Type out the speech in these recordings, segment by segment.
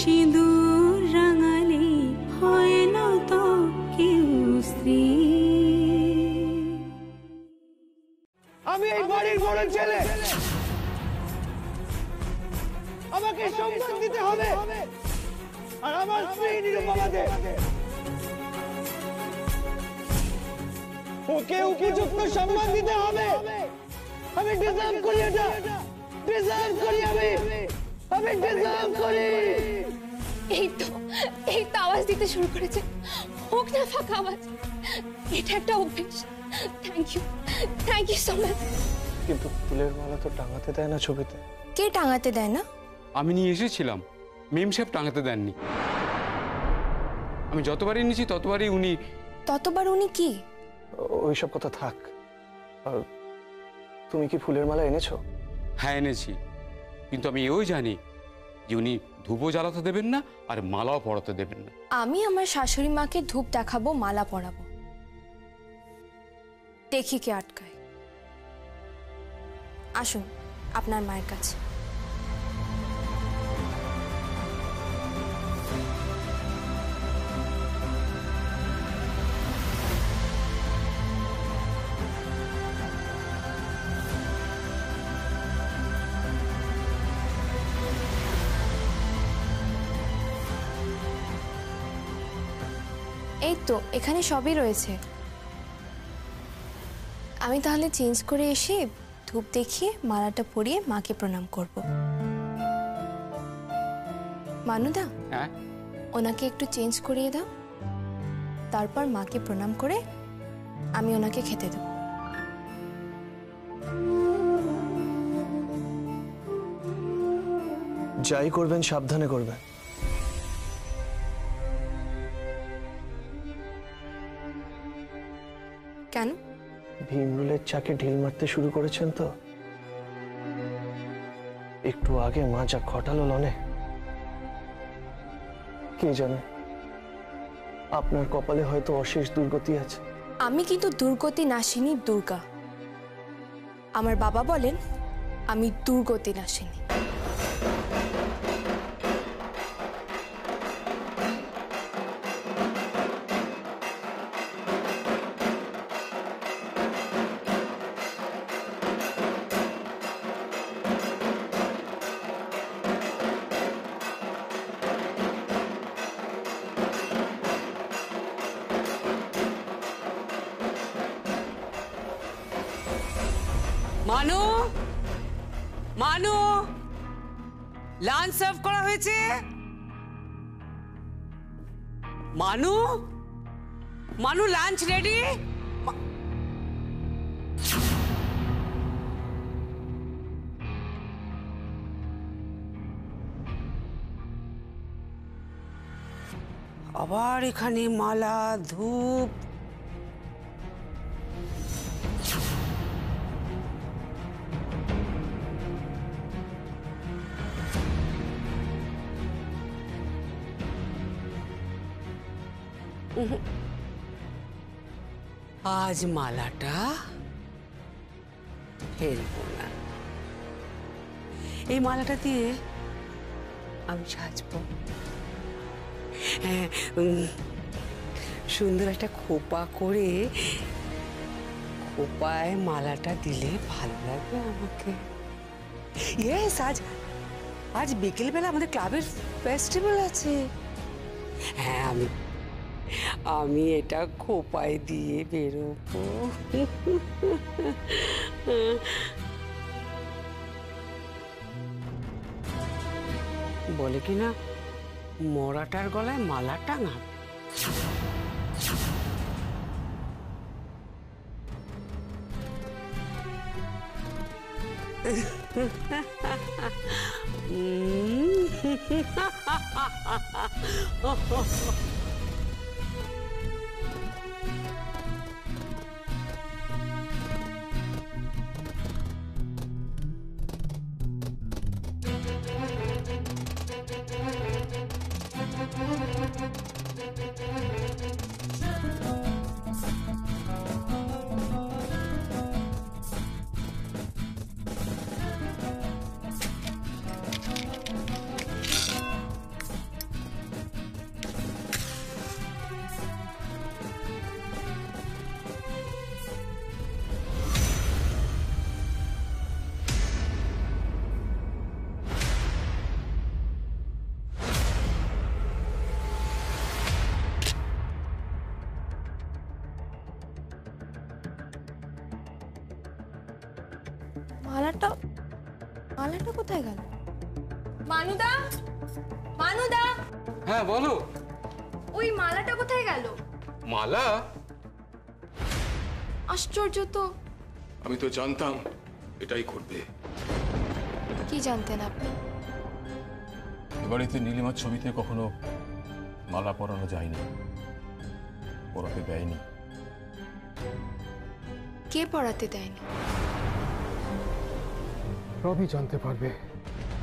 সিঁদুর রাঙালে হয় না তো কেউ স্ত্রী। আমি এই বাড়ির বড় ছেলে, আমাকে সম্মান দিতে হবে আর আমার স্ত্রী নিরুপমাকে ওকে উপযুক্ত সম্মান দিতে হবে। আমি ডিজার্ভ করি, এটা ডিজার্ভ করি, আমি ডিজার্ভ করি। এই তো আওয়াজ দিতে শুরু করেছে, হোক না ফাঁকা আওয়াজ, এটা একটা অভ্যেস। Thank you so much. কিন্তু ফুলের মালা তো টাঙাতে দেয় না ছবিতে। কে টাঙাতে দেয় না? আমি নিয়ে এসেছিলাম, মেম সাহেব টাঙাতে দেননি। আমি যতবারই নিয়েছি ততবারই উনি। ততবার উনি কি? ওইসব কথা থাক। আর তুমি কি ফুলের মালা এনেছো? হ্যাঁ এনেছি, কিন্তু আমি এও জানি যে উনি ধূপও জ্বালাতে দেবেন না আর মালাও পরাতে দেবেন না। আমি আমার শাশুড়ি মাকে ধূপ দেখাবো, মালা পরাবো, দেখি কে আটকায়। আসুন আপনার মায়ের কাছে। এই তো এখানে সবই রয়েছে। আমি তাহলে চেঞ্জ করে এসে ধূপ দেখিয়ে মালাটা পরিয়ে মাকে প্রণাম করব। মানুদা, হ্যাঁ, ওনাকে একটু চেঞ্জ করিয়ে দাও, তারপর মাকে প্রণাম করে আমি ওনাকে খেতে দেব। যাই করবেন সাবধানে করবেন। কেন? ভীমরুলের চাকে ঢিল মারতে শুরু করেছেন তো। একটু আগে মা যা ঘটালো লনে, কে জানে আপনার কপালে হয়তো অশেষ দুর্গতি আছে। আমি কিন্তু দুর্গতি নাশিনী দুর্গা। আমার বাবা বলেন আমি দুর্গতি নাশিনী। মানু, মানু, লাঞ্চ সার্ভ করা হয়েছে। মানু, মানু, লাঞ্চ রেডি। আবার এখানে মালা, ধূপ। আজ মালাটা ফেলবো না, এই মালাটা দিয়ে আমি সাজবো। হ্যাঁ, সুন্দর একটা খোপা করে খোপায় মালাটা দিলে ভালো লাগবে আমাকে। ইয়েস, আজ বিকেলবেলা আমাদের ক্লাবের ফেস্টিভ্যাল আছে। হ্যাঁ, আমি এটা খোপায় দিয়ে বেরোবো। বলে কিনা মরাটার গলায় মালা টাঙাবে। মালাটা মালাটা কোথায় গেল? মানুদা, মানুদা, হ্যাঁ বলো। ওই মালাটা কোথায় গেল? মালা? আশ্চর্য তো। আমি তো জানতাম এটাই করবে। কি জানতেন আপনি? এ বাড়িতে নীলিমার ছবিতে কখনো মালা পরানো যায়নি, পরাতে দেয়নি। কে পড়াতে দেয়নি? রবি জানতে পারবে।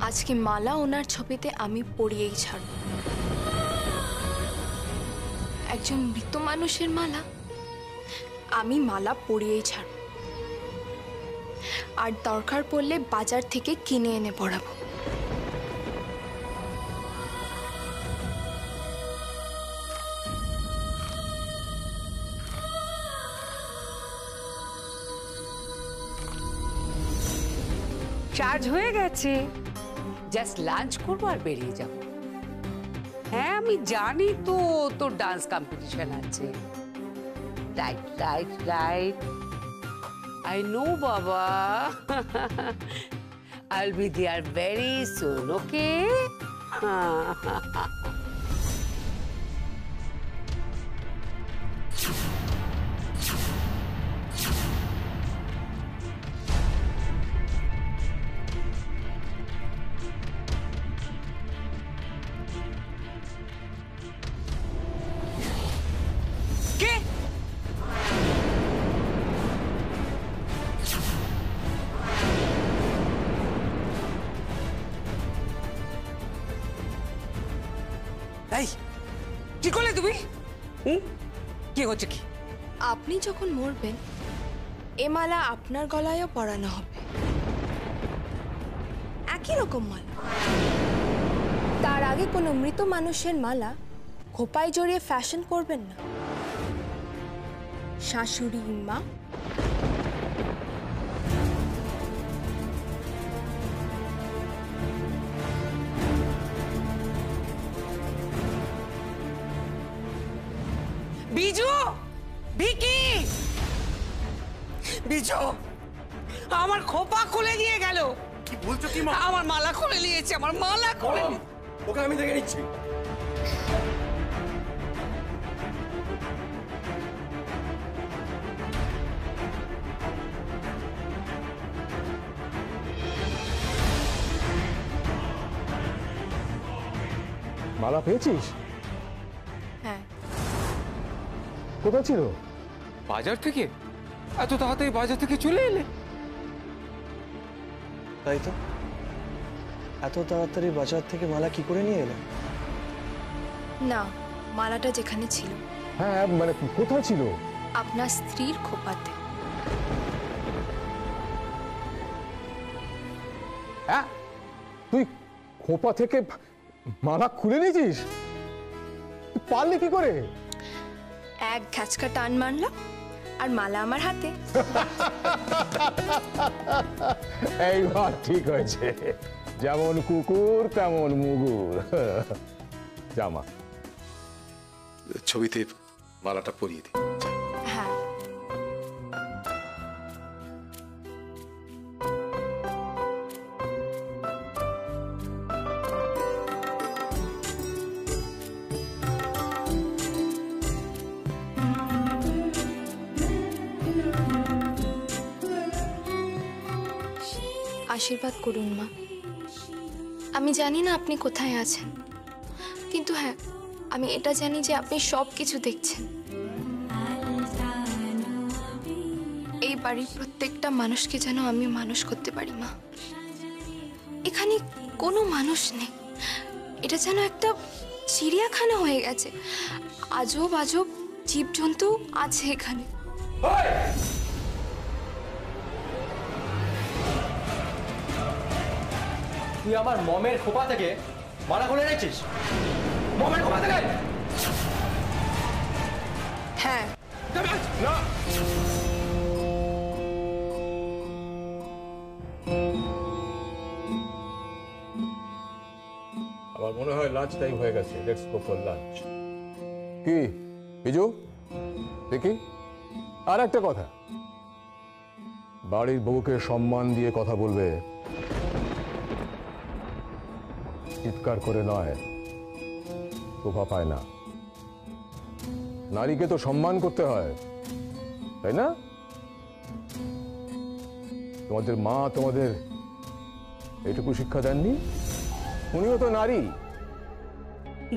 আজকে মালা ওনার ছবিতে আমি পরিয়েই ছাড়ব। একজন মৃত মানুষের মালা আমি মালা পরিয়েই ছাড়ব, আর দরকার পড়লে বাজার থেকে কিনে এনে পরাবো। চার্জ হয়ে গেছে, জাস্ট লাঞ্চ করবো আর বেরিয়ে যাবো। হ্যাঁ আমি জানি তো তোর ডান্স কম্পিটিশন আছে। Right right right, I know বাবা। I'll be there very soon, okay? কে? এই কি করলে তুমি? কি হচ্ছে কি? আপনি যখন মরবেন এ মালা আপনার গলায়ও পরানো হবে, একই রকম মালা। তার আগে কোনো মৃত মানুষের মালা খোপায় জড়িয়ে ফ্যাশন করবেন না। শাশুড়ি মা, বিজু, ভিকি, বিজু আমার খোপা খুলে দিয়ে গেল। কি বলছো কি মা? আমার মালা খুলে নিয়েছে, আমার মালা খুলে। ওকে আমি দেখে নিচ্ছি। মালা পেয়েছিস? হ্যাঁ। কোথায় ছিল? বাজার থেকে? এত তাড়াতাড়ি বাজার থেকে চলে এলে? তাই তো, এত তাড়াতাড়ি বাজার থেকে মালা কি করে নিয়ে এলো? না, মালাটা যেখানে ছিল। হ্যাঁ মানে কোথায় ছিল? আপনার স্ত্রীর খোপাতে। হ্যাঁ তুই খোপা থেকে মালা খুলে নিয়েছিস? তুই পারলি কি করে? এক ঘ্যাচকা টান মারলাম আর মালা আমার হাতে। এইবার ঠিক হয়েছে, যেমন কুকুর তেমন মুগুর। জামা ছবিতে মালাটা পরিয়ে দি। হ্যাঁ। আশীর্বাদ করুন মা। আমি জানি না আপনি কোথায় আছেন, কিন্তু হ্যাঁ আমি এটা জানি যে আপনি সব কিছু দেখছেন। এই বাড়ির প্রত্যেকটা মানুষকে যেন আমি মানুষ করতে পারি মা। এখানে কোনো মানুষ নেই, এটা যেন একটা চিড়িয়াখানা হয়ে গেছে। আজব আজব জীবজন্তু আছে এখানে। তুই আমার মমের খোপা থেকে মালা খুলে এনেছিস? মমের খোপা থেকে? হ্যাঁ। না আমার মনে হয় লাঞ্চ টাইম হয়ে গেছে। Let's go for lunch. কি বিজু দেখি, আর একটা কথা, বাড়ির বউকে সম্মান দিয়ে কথা বলবে, চিৎকার করে নয়, শোভা পায় না। নারীকে তো সম্মান করতে হয়, তাই না? তোমাদের মা তোমাদের এটুকু শিক্ষা দেননি? উনিও তো নারী।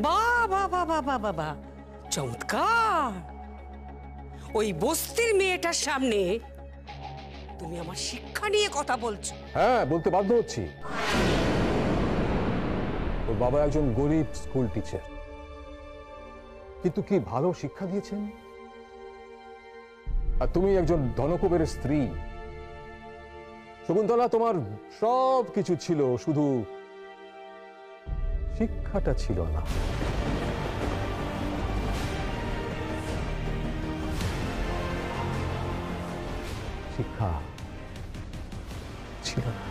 বাহ বাহ বাহ বাহ বাহ বাহ, চমৎকার। ওই বস্তির মেয়েটার সামনে তুমি আমার শিক্ষা নিয়ে কথা বলছো? হ্যাঁ, বলতে বাধ্য হচ্ছি। ওর বাবা একজন গরিব স্কুল টিচার, কিন্তু কি ভালো শিক্ষা দিয়েছেন। আর তুমি একজন ধনকুবেরের স্ত্রী। শকুন্তলা, তোমার সব কিছু ছিল, শুধু শিক্ষাটা ছিল না। শিক্ষা ছিল না।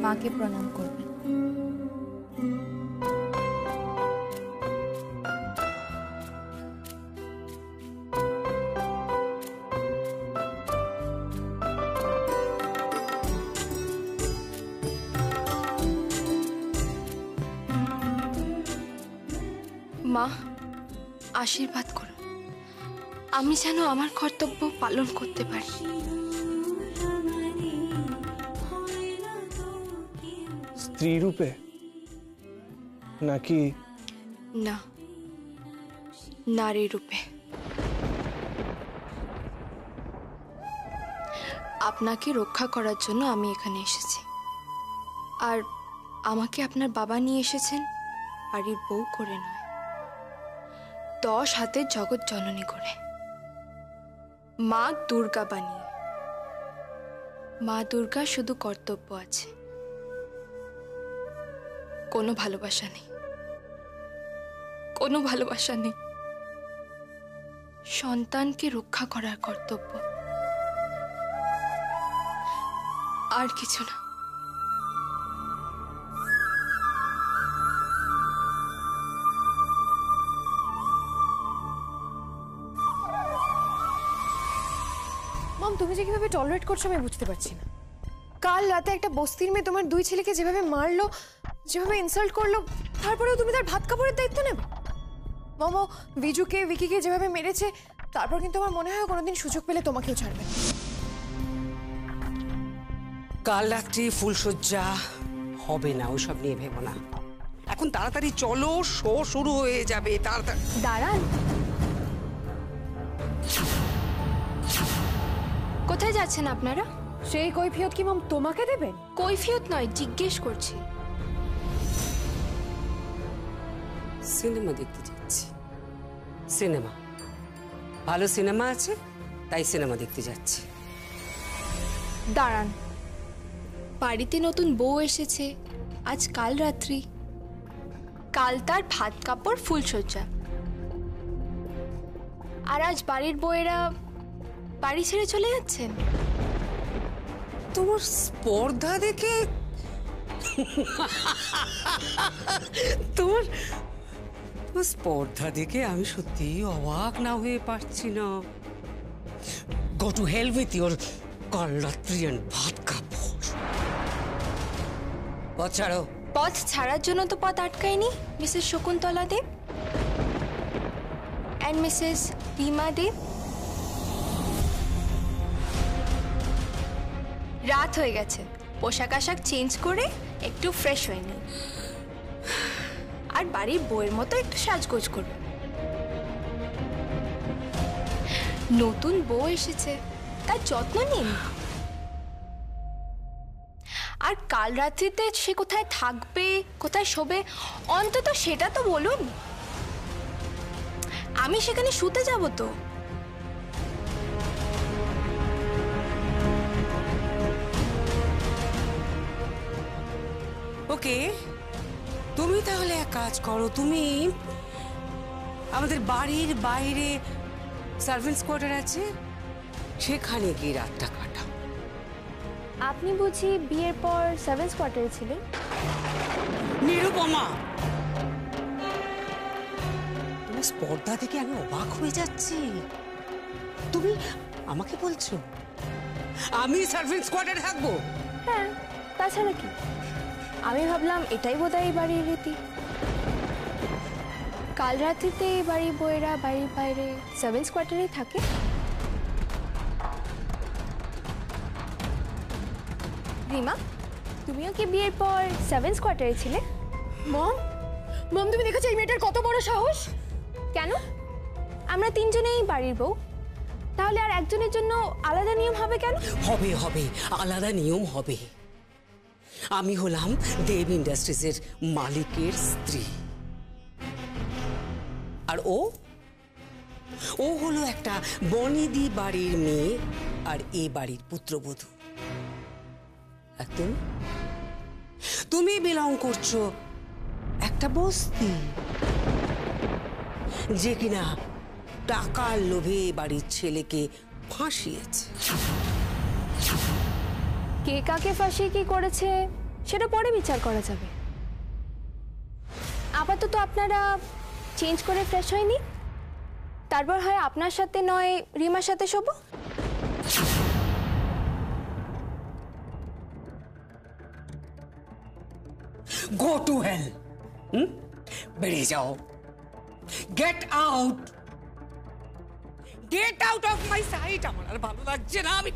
মাকে প্রণাম করবেন। মা, আশীর্বাদ করুন, আমি যেন আমার কর্তব্য পালন করতে পারি। স্ত্রী রূপে নাকি? না, নারী রূপে। আপনাকে রক্ষা করার জন্য আমি এখানে এসেছি, আর আমাকে আপনার বাবা নিয়ে এসেছেন বাড়ির বউ করে নয়, 10 হাতের জগৎ জননী করে, মা দুর্গা বানিয়ে। মা দুর্গা শুধু কর্তব্য আছে, কোনো ভালোবাসা নেই, কোনো ভালোবাসা নেই। সন্তানকে রক্ষা করার কর্তব্য, আর কিছু না। মম, তুমি যে কিভাবে টলারেট করছো আমি বুঝতে পারছি না। কাল রাতে একটা বস্তির মেয়ে তোমার 2 ছেলেকে যেভাবে মারলো, যেভাবে ইনসাল্ট করলো, তারপরেও তুমি তার ভাত কাপড়ের দায়িত্ব নেবে? মমো, বিজুকে ভিকিকে যেভাবে মেরেছে, তারপর কিন্তু আমার মনে হয় কোনোদিন সুযোগ পেলে তোমাকেও ছাড়বে। কাল রাত্রি ফুলশয্যা হবে না, ওসব নিয়ে ভেবো না। এখন তাড়াতাড়ি চলো, শো শুরু হয়ে যাবে। তাড়াতাড়ি দাঁড়ান, কোথায় যাচ্ছেন আপনারা? সেই কৈফিয়ত কি মম তোমাকে দেবেন? কৈফিয়ত নয়, জিজ্ঞেস করছি। সিনেমা দেখতে যাচ্ছি। সিনেমা, ভালো সিনেমা আছে, তাই সিনেমা দেখতে যাচ্ছি। দাঁড়ান, বাড়িতে নতুন বউ এসেছে আজ কাল রাত্রি, কাল তার ভাত কাপড় ফুলসজ্জা, আর আজ বাড়ির বউয়েরা বাড়ি ছেড়ে চলে যাচ্ছেন। তোমার স্পর্ধা দেখে তোমার স্পর্ধা দেখে আমি সত্যিই অবাক না হয়ে পারছি না। Go to hell with your কাল রাত্রি এন্ড ভাত কাপড়। পথ ছাড়ো। পথ ছাড়ার জন্য তো পথ আটকায়নি Mrs Shakuntala Dev and Mrs Rima Dev. রাত হয়ে গেছে, পোশাক আশাক চেঞ্জ করে একটু ফ্রেশ হয়ে নিন, আর বাড়ির বউয়ের মতো একটু সাজগোজ করুন। নতুন বউ এসেছে, তার যত্ন নিন। আর কাল রাত্রিতে সে কোথায় থাকবে, কোথায় শোবে, অন্তত সেটা তো বলুন। আমি সেখানে শুতে যাব তো। ওকে, তুমি তাহলে এক কাজ করো, তুমি আমাদের বাড়ির বাইরে সার্ভেন্টস কোয়ার্টার আছে, সেখানে গিয়ে রাতটা কাটাও। আপনি বুঝি বিয়ের পর সার্ভেন্টস কোয়ার্টারে ছিলেন? নিরুপমা, তোমার স্পর্ধা থেকে আমি অবাক হয়ে যাচ্ছি। তুমি আমাকে বলছো আমি সার্ভেন্টস কোয়ার্টারে থাকবো? হ্যাঁ, তাছাড়া কি? আমি ভাবলাম এটাই বোধহয় বাড়ির রীতি। কাল রাত্রিতে বাড়ির বউয়েরা বাড়ির বাইরে সার্ভেন্টস কোয়ার্টারেই থাকে। রিমা, তুমিও কি বিয়ের পর সার্ভেন্টস কোয়ার্টারে ছিলে? মম, মম তুমি দেখেছো এই মেয়েটার কত বড় সাহস? কেন? আমরা তিনজনেই বাড়ির বউ, তাহলে আর একজনের জন্য আলাদা নিয়ম হবে কেন? হবে হবে, আলাদা নিয়ম হবে। আমি হলাম দেব ইন্ডাস্ট্রিজের মালিকের স্ত্রী, আর ও হলো একটা বনেদি বাড়ির মেয়ে আর এ বাড়ির পুত্রবধূ। আর তুমি বিলং করছো একটা বস্তি, যে কিনা টাকার লোভে বাড়ির ছেলেকে ফাঁসিয়েছে। কে কাকে ফাঁসিয়ে কি করেছে সেটা পরে বিচার করা যাবে। আপাতত আপনারা চেঞ্জ করে ফ্রেশ হয়নি, তারপর হয় আপনার সাথে নয় রিমার সাথে শোবো। Go to hell. বেরিয়ে যাও। Get out, get out of my sight. আমার আর ভালো লাগছে না। আমি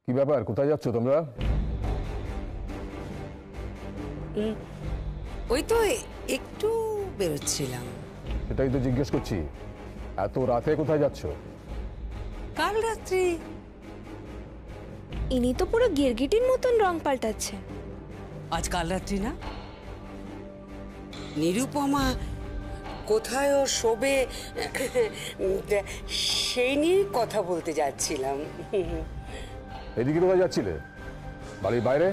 কি ব্যাপার, কোথায় যাচ্ছ তোমরা? ওই তো একটু বেরোচ্ছিলাম। সেটাই তো জিজ্ঞেস করছি, এত রাতে কোথায় যাচ্ছ? কাল রাত্রি। ইনি তো পুরো গিরগিটির মতন রং পাল্টাচ্ছে। আজ কাল রাত্রি না? নিরুপমা কোথায় ও শোবে সেই নিয়ে কথা বলতে যাচ্ছিলাম। এদিকে কোথায় যাচ্ছিলে? বাড়ির বাইরে?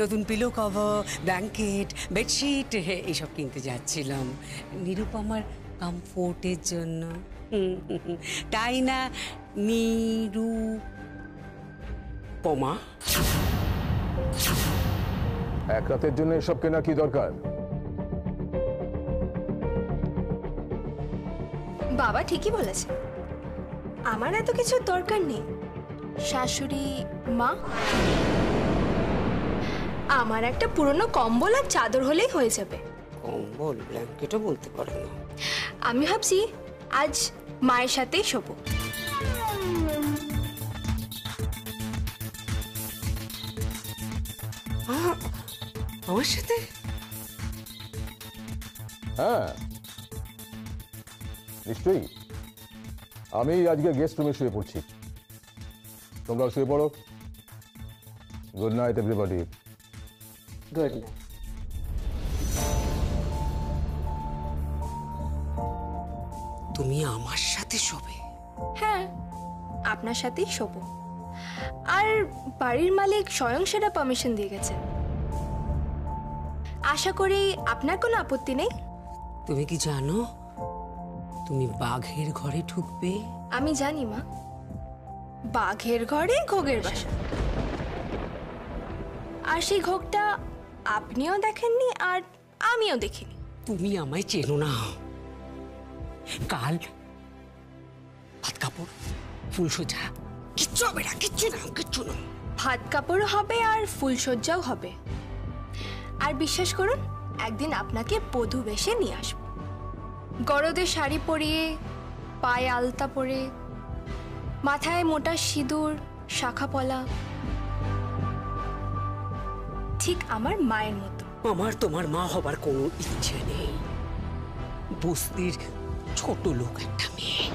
নতুন পিলো কভার, ব্ল্যাঙ্কেট, বেডশিট এইসব কিনতে যাচ্ছিলাম নিরুপমার কমফোর্টের জন্য। তাই না নিরুপমা? এক রাতের জন্য এসব কেনার কি দরকার? বাবা ঠিকই বলেছে, আমার এত কিছু দরকার নেই। শাশুড়ি মা, আমার একটা পুরনো কম্বল আর চাদর হলেই হয়ে যাবে। কম্বল ব্ল্যাঙ্কেটও বলতে পারে না। আমি ভাবছি আজ মায়ের সাথেই শোবো। আমার সাথে? হ্যাঁ নিশ্চয়ই। আমি আজকে গেস্ট রুমে শুয়ে পড়ছি, তোমরা শুয়ে পড়ো। Good night everybody. Good night. তুমি আমার সাথে শোবে? হ্যাঁ, আপনার সাথেই শোবো। আর বাড়ির মালিক স্বয়ং সেটা পারমিশন দিয়ে গেছে। আশা করি আপনার কোনো আপত্তি নেই। তুমি কি জানো তুমি বাঘের ঘরে ঢুকবে? আমি জানি মা, বাঘের ঘরে ঘোগের বাসা। আর সেই ঘোগটা আপনিও দেখেননি আর আমিও দেখিনি। তুমি আমায় চেনো না। কাল ভাত কাপড়, ফুলসজ্জা কিচ্ছু হবে না, কিচ্ছু না, কিচ্ছু না। ভাত কাপড়ও হবে আর ফুলসজ্জাও হবে। আর বিশ্বাস করুন, একদিন আপনাকে বধূ বেশে নিয়ে আসবো। গরদে শাড়ি পরিয়ে, পায়ে আলতা পরে, মাথায় মোটা সিঁদুর, শাখা পলা, ঠিক আমার মায়ের মতো। আমার তোমার মা হবার কোনো ইচ্ছে নেই। বস্তির ছোট লোক একটা মেয়ে।